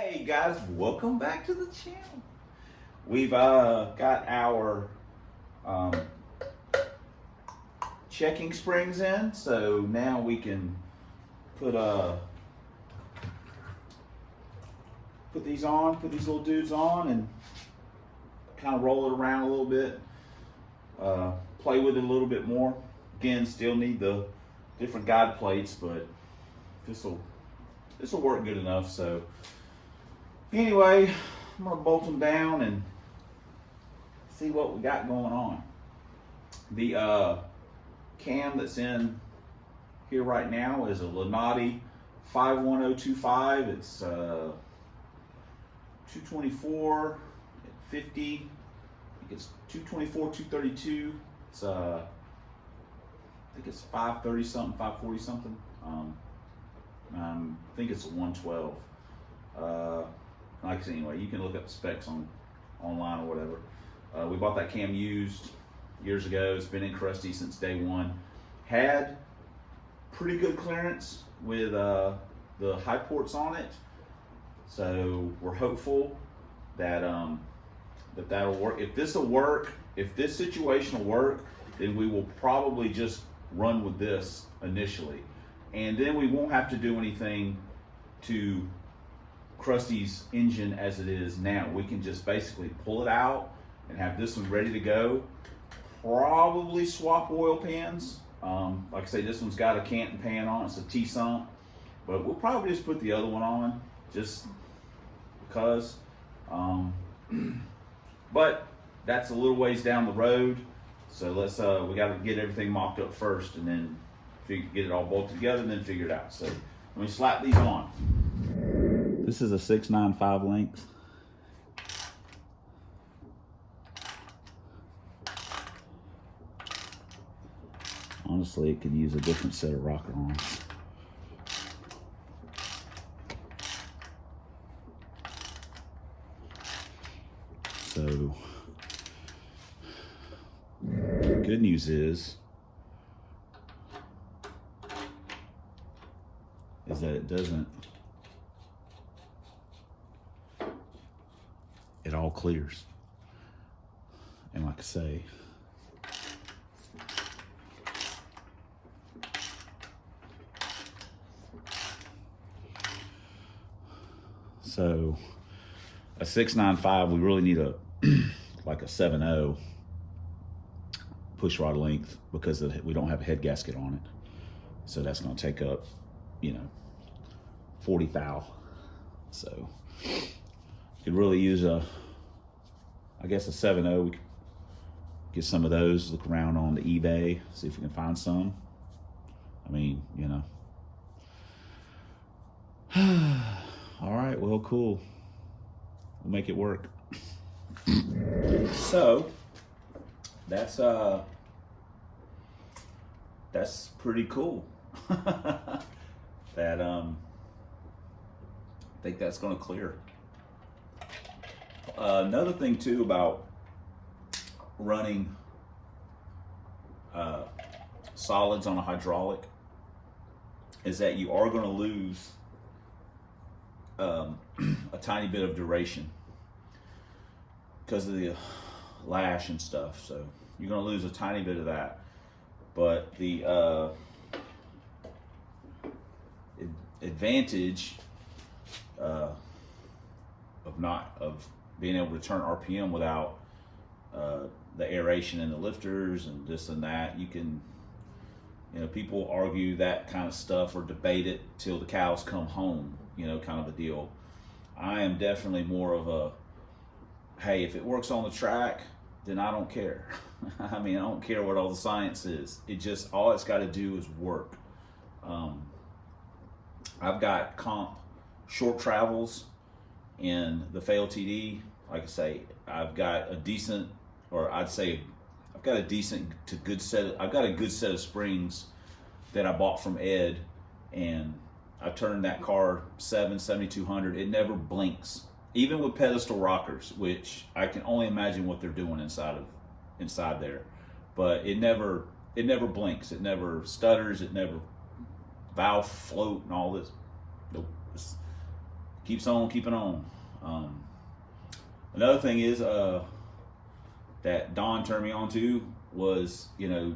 Hey guys, welcome back to the channel. We've got our checking springs in, so now we can put these on, put these little dudes on, and kind of roll it around a little bit, play with it a little bit more. Again, still need the different guide plates, but this will work good enough. So anyway, I'm gonna bolt them down and see what we got going on. The cam that's in here right now is a Lenati 51025. It's 224 at 50. I think it's 224, 232. It's I think it's 530 something, 540 something. I think it's a 112. Like I said, anyway, you can look up the specs online or whatever. We bought that cam used years ago. It's been in Crusty since day one. Had pretty good clearance with the high ports on it. So we're hopeful that that'll work. If this will work, if this situation will work, then we will probably just run with this initially. And then we won't have to do anything to Krusty's engine as it is now. We can just basically pull it out and have this one ready to go. Probably swap oil pans. Like I say, this one's got a Canton pan on it. It's a T-sump. But we'll probably just put the other one on just because. But that's a little ways down the road. So let's we got to get everything mocked up first, and then get it all bolted together, and then figure it out. So let me slap these on. This is a 695 length. Honestly, it could use a different set of rocker arms. So the good news is that it all clears. And like I say, so a 695, we really need a like a 7.0 push rod length because we don't have a head gasket on it. So that's going to take up, 40 thou. So you could really use I guess a 7.0. We could get some of those, look around on the eBay, see if we can find some. I mean, all right, well, cool. We'll make it work. So that's pretty cool. That I think that's going to clear. Another thing too about running solids on a hydraulic is that you are going to lose a tiny bit of duration because of the lash and stuff. So you're going to lose a tiny bit of that. But the advantage of being able to turn RPM without the aeration in the lifters and this and that, you can, people argue that kind of stuff or debate it till the cows come home, kind of a deal. I am definitely more of a, hey, if it works on the track, then I don't care. I mean, I don't care what all the science is. All it's got to do is work. I've got comp short travels in the Fail TD. Like I say, I've got a decent, or I'd say I've got a decent to good set. I've got a good set of springs that I bought from Ed, and I turned that car 7200. It never blinks, even with pedestal rockers, which I can only imagine what they're doing inside there. But it never blinks. It never stutters. It never valve float and all this. Nope. It's keeps on keeping on. Another thing is that Don turned me on to was, you know,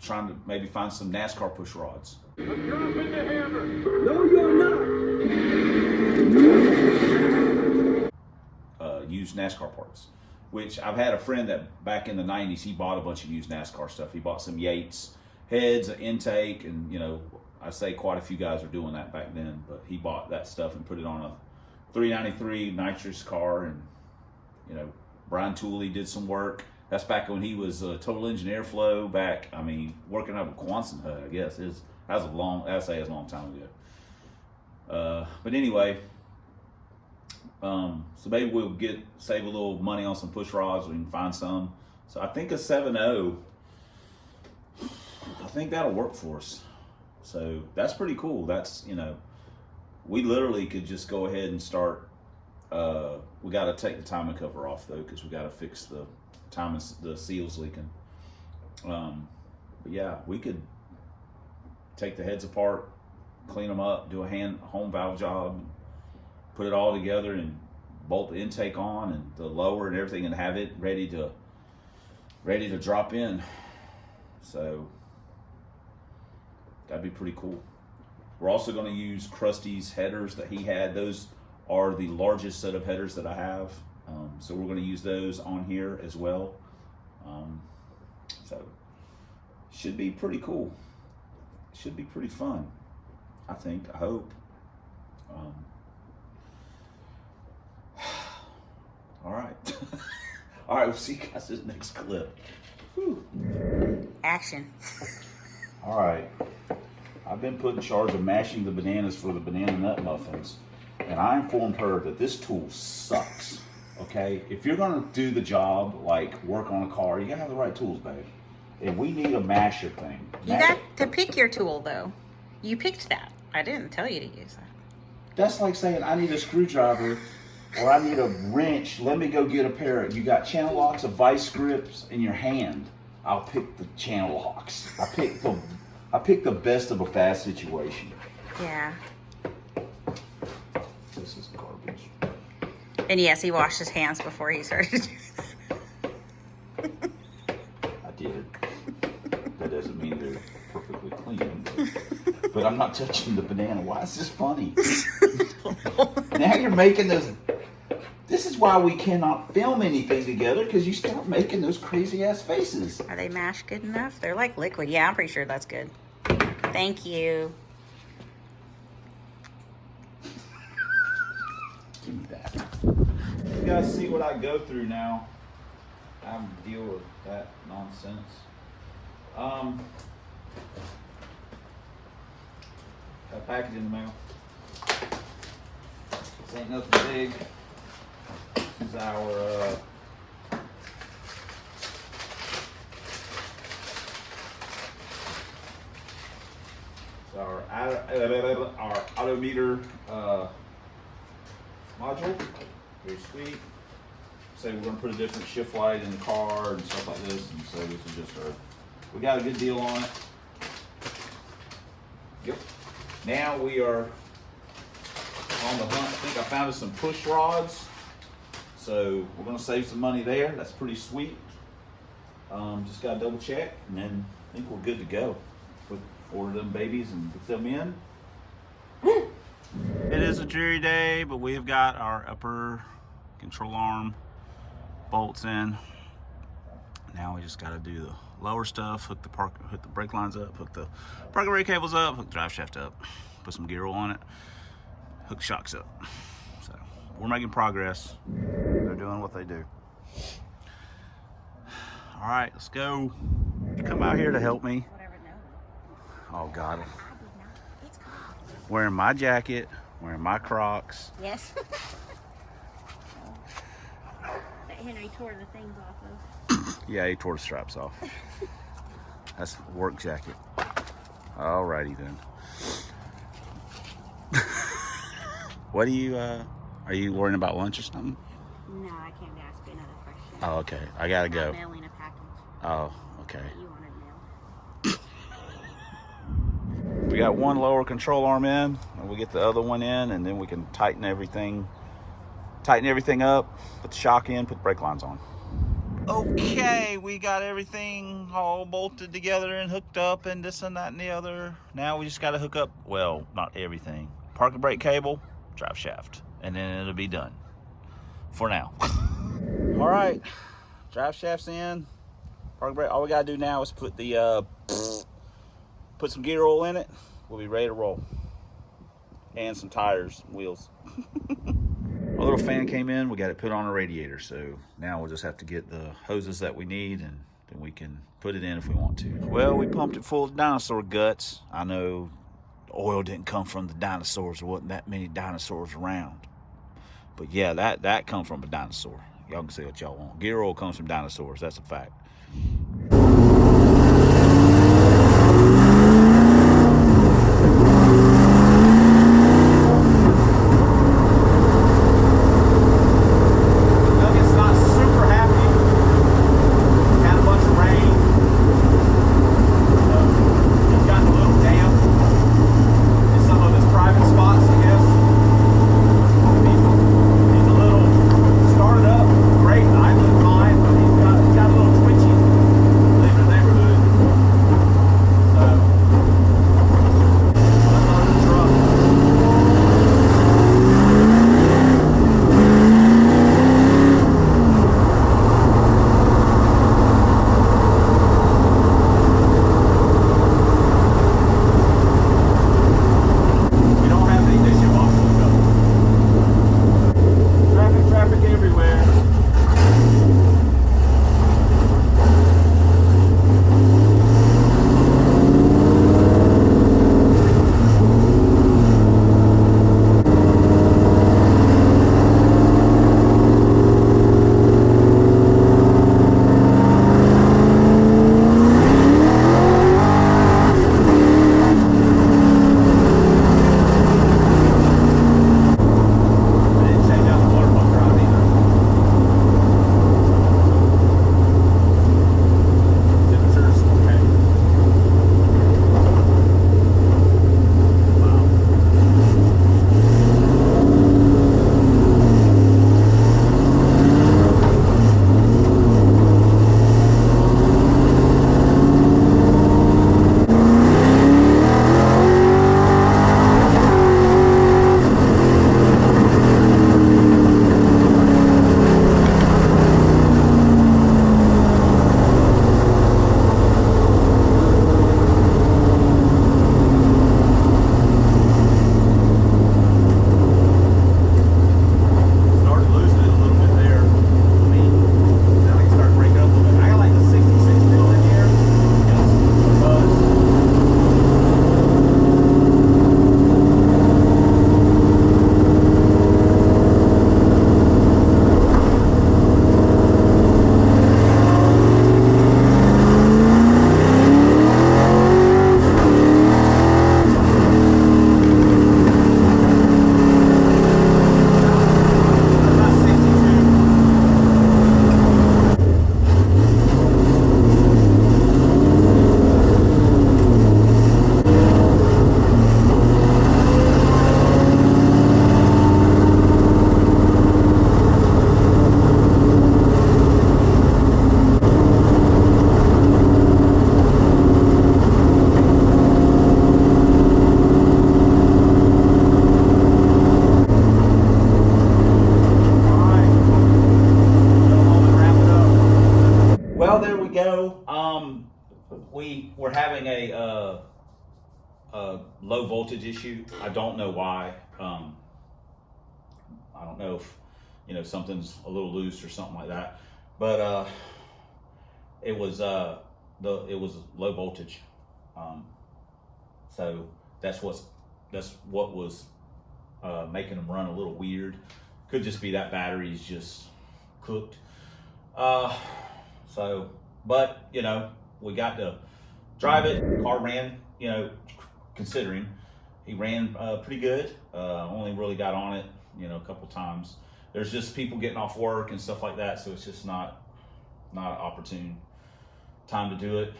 trying to maybe find some NASCAR push rods. I'm dropping the hammer. No, you're not. Used NASCAR parts, which I've had a friend that back in the 90s, he bought a bunch of used NASCAR stuff. He bought some Yates heads, an intake, and you know, I say quite a few guys were doing that back then, but he bought that stuff and put it on a 393 nitrous car. And you know, Brian Tooley did some work. That's back when he was Total Engineer Flow back, I mean, working out of Quonset Hut, I guess. That was a long time ago. But anyway, so maybe we'll save a little money on some push rods. We can find some. So I think a 7.0, I think that'll work for us. So that's pretty cool. That's, you know, we literally could just go ahead and start. We got to take the timing cover off though, because we got to fix the seals leaking. But yeah, we could take the heads apart, clean them up, do a home valve job, put it all together and bolt the intake on and the lower and everything, and have it ready to drop in. So that'd be pretty cool. We're also going to use Krusty's headers that he had. Those are the largest set of headers that I have. So we're going to use those on here as well. So should be pretty cool. Should be pretty fun, I think, I hope. All right. All right, we'll see you guys in the next clip. Whew. Action. All right. I've been put in charge of mashing the bananas for the banana nut muffins, and I informed her that this tool sucks. Okay? If you're going to do the job, like work on a car, you got to have the right tools, babe. And we need a masher thing. You got to pick your tool, though. You picked that. I didn't tell you to use that. That's like saying I need a screwdriver or I need a wrench. Let me go get a pair of, you got channel locks, a vice grips in your hand. I'll pick the channel locks. I pick the best of a bad situation. Yeah. This is garbage. And yes, he washed his hands before he started doing that. I did. That doesn't mean they're perfectly clean, but I'm not touching the banana. Why is this funny? Now you're making those. This is why we cannot film anything together, because you start making those crazy ass faces. Are they mashed good enough? They're like liquid. Yeah, I'm pretty sure that's good. Thank you. Give me that. You guys see what I go through now. I have to deal with that nonsense. Got a package in the mail. This ain't nothing big. This is our our odometer module. Very sweet. Say we're going to put a different shift light in the car and stuff like this, and so this is just we got a good deal on it. Yep. Now we are on the hunt. I think I found us some push rods, so we're going to save some money there. That's pretty sweet. Just got to double check, and then I think we're good to go. Order them babies and put them in. It is a dreary day, but we've got our upper control arm bolts in. Now we just got to do the lower stuff, hook the brake lines up, hook the parking brake cables up, hook the drive shaft up, put some gear oil on it, hook shocks up. So we're making progress. They're doing what they do. All right, let's go. You come out here to help me. Oh God. Wearing my jacket, wearing my Crocs. Yes. That Henry tore the things off of. Yeah, he tore the straps off. That's a work jacket. Alrighty then. What are you worrying about lunch or something? No, I came to ask you another question. Oh, okay. I gotta go. I'm mailing a package. Oh, okay. That you wanted mailed. We got one lower control arm in, and we get the other one in, and then we can tighten everything up, put the shock in, put the brake lines on. Okay, we got everything all bolted together and hooked up and this and that and the other. Now we just got to hook up, well, not everything. Parking brake cable, drive shaft, and then it'll be done for now. All right, drive shaft's in, parking brake. All we got to do now is put the put some gear oil in it. We'll be ready to roll. And some tires, wheels. Our little fan came in, we got it put on a radiator, so now we'll just have to get the hoses that we need and then we can put it in if we want to. Well, we pumped it full of dinosaur guts. I know the oil didn't come from the dinosaurs. There wasn't that many dinosaurs around. But yeah, that come from a dinosaur. Y'all can say what y'all want. Gear oil comes from dinosaurs, that's a fact. We're having a low voltage issue. I don't know why. I don't know if something's a little loose or something like that. But it was low voltage. So that's what was making them run a little weird. Could just be that battery's just cooked. But we got to drive it. Car ran, considering he ran pretty good. Only really got on it, a couple times. There's just people getting off work and stuff like that, so it's just not an opportune time to do it.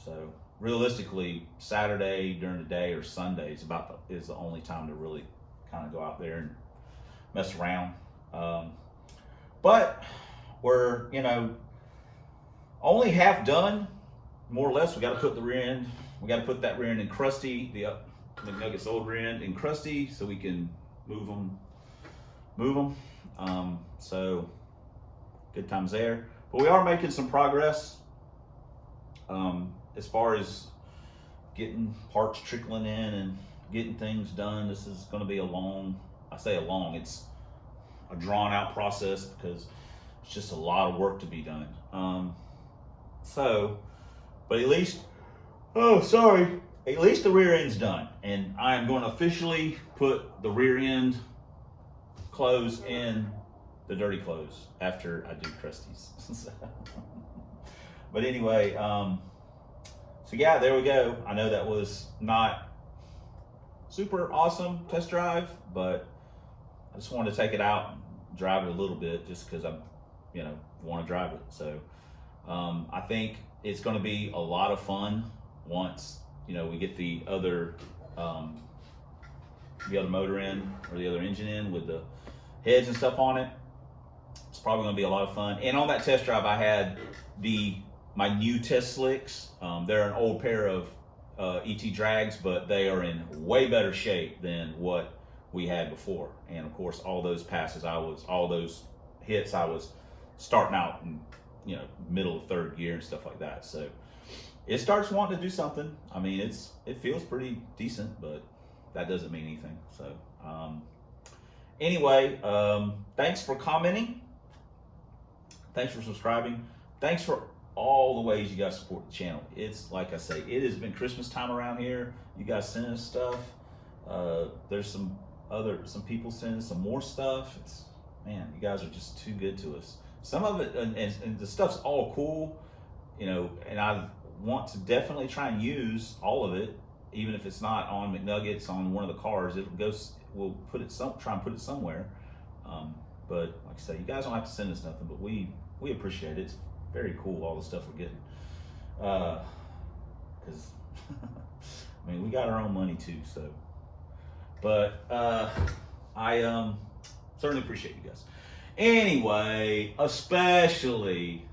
So realistically, Saturday during the day or Sunday is the only time to really kind of go out there and mess around. But we're, you know, only half done, more or less. We got to put the rear end. We got to put that rear end in crusty, the McNugget's old rear end in crusty, so we can move them. So good times there. But we are making some progress as far as getting parts trickling in and getting things done. This is going to be it's a drawn out process because it's just a lot of work to be done. But at least, at least the rear end's done. And I'm going to officially put the rear end clothes in the dirty clothes after I do crusties. But anyway, so yeah, there we go. I know that was not super awesome test drive, but I just wanted to take it out and drive it a little bit just because I, want to drive it. So I think it's going to be a lot of fun once, we get the other motor in or the other engine in with the heads and stuff on it. It's probably going to be a lot of fun. And on that test drive, I had my new test slicks. They're an old pair of ET drags, but they are in way better shape than what we had before. And of course, all those passes, all those hits, I was starting out in, middle of third gear and stuff like that. So it starts wanting to do something. I mean, it feels pretty decent, but that doesn't mean anything. So anyway, thanks for commenting. Thanks for subscribing. Thanks for all the ways you guys support the channel. It's like I say, it has been Christmas time around here. You guys sending us stuff. There's some people sending some more stuff. Man, you guys are just too good to us. Some of it, and the stuff's all cool, and I want to definitely try and use all of it, even if it's not on McNuggets on one of the cars. We'll try and put it somewhere. But like I say, you guys don't have to send us nothing, but we appreciate it. It's very cool, all the stuff we're getting. Because I mean, we got our own money too. So, but I certainly appreciate you guys. Anyway, especially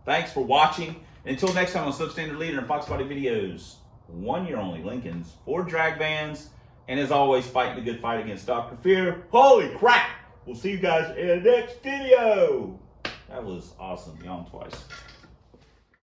thanks for watching. Until next time on Substandard Leader and Fox Body Videos, 1 year only Lincolns, 4 drag vans, and as always, fighting the good fight against Dr. Fear. Holy crap! We'll see you guys in the next video. That was awesome. Yawn twice.